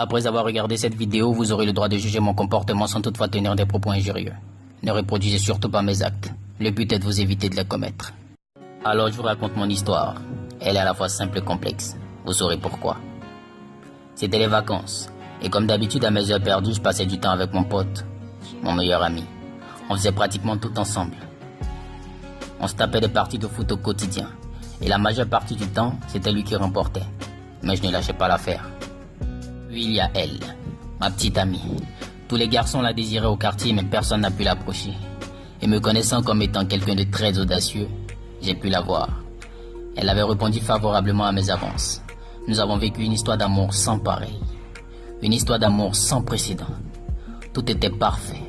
Après avoir regardé cette vidéo, vous aurez le droit de juger mon comportement sans toutefois tenir des propos injurieux. Ne reproduisez surtout pas mes actes. Le but est de vous éviter de les commettre. Alors je vous raconte mon histoire. Elle est à la fois simple et complexe. Vous saurez pourquoi. C'était les vacances. Et comme d'habitude, à mes heures perdues, je passais du temps avec mon pote, mon meilleur ami. On faisait pratiquement tout ensemble. On se tapait des parties de foot au quotidien. Et la majeure partie du temps, c'était lui qui remportait. Mais je ne lâchais pas l'affaire. Puis il y a elle, ma petite amie. Tous les garçons la désiraient au quartier, mais personne n'a pu l'approcher. Et me connaissant comme étant quelqu'un de très audacieux, j'ai pu la voir. Elle avait répondu favorablement à mes avances. Nous avons vécu une histoire d'amour sans pareil. Une histoire d'amour sans précédent. Tout était parfait.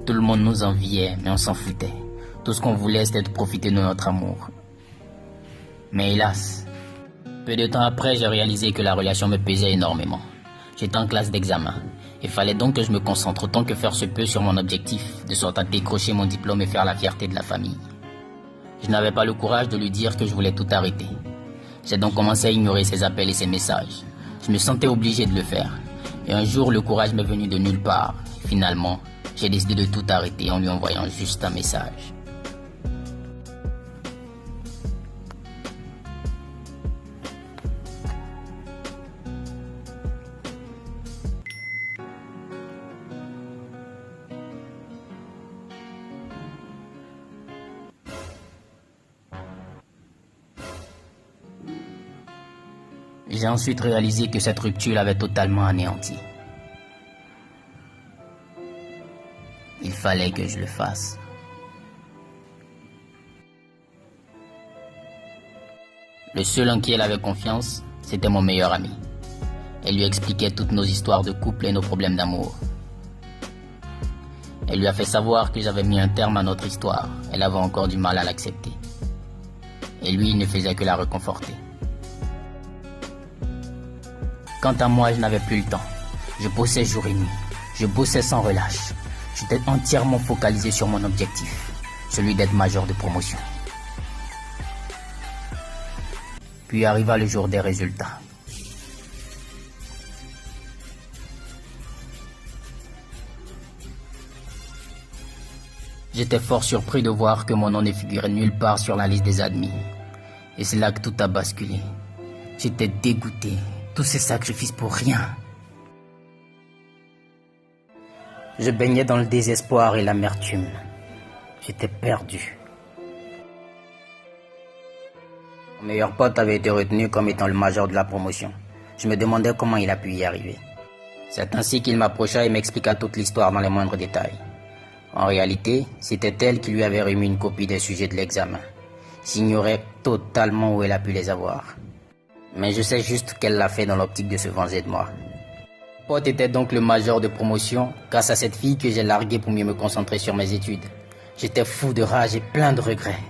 Tout le monde nous enviait, mais on s'en foutait. Tout ce qu'on voulait, c'était de profiter de notre amour. Mais hélas, peu de temps après, j'ai réalisé que la relation me pesait énormément. J'étais en classe d'examen. Il fallait donc que je me concentre autant que faire se peut sur mon objectif, de sorte à décrocher mon diplôme et faire la fierté de la famille. Je n'avais pas le courage de lui dire que je voulais tout arrêter. J'ai donc commencé à ignorer ses appels et ses messages. Je me sentais obligé de le faire. Et un jour, le courage m'est venu de nulle part. Finalement, j'ai décidé de tout arrêter en lui envoyant juste un message. J'ai ensuite réalisé que cette rupture l'avait totalement anéanti. Il fallait que je le fasse. Le seul en qui elle avait confiance, c'était mon meilleur ami. Elle lui expliquait toutes nos histoires de couple et nos problèmes d'amour. Elle lui a fait savoir que j'avais mis un terme à notre histoire. Elle avait encore du mal à l'accepter. Et lui, il ne faisait que la réconforter. Quant à moi, je n'avais plus le temps. Je bossais jour et nuit. Je bossais sans relâche. J'étais entièrement focalisé sur mon objectif, celui d'être major de promotion. Puis arriva le jour des résultats. J'étais fort surpris de voir que mon nom ne figurait nulle part sur la liste des admis. Et c'est là que tout a basculé. J'étais dégoûté. Tous ces sacrifices pour rien. Je baignais dans le désespoir et l'amertume. J'étais perdu. Mon meilleur pote avait été retenu comme étant le major de la promotion. Je me demandais comment il a pu y arriver. C'est ainsi qu'il m'approcha et m'expliqua toute l'histoire dans les moindres détails. En réalité, c'était elle qui lui avait remis une copie des sujets de l'examen. J'ignorais totalement où elle a pu les avoir. Mais je sais juste qu'elle l'a fait dans l'optique de se venger de moi. Mon pote était donc le major de promotion grâce à cette fille que j'ai larguée pour mieux me concentrer sur mes études. J'étais fou de rage et plein de regrets.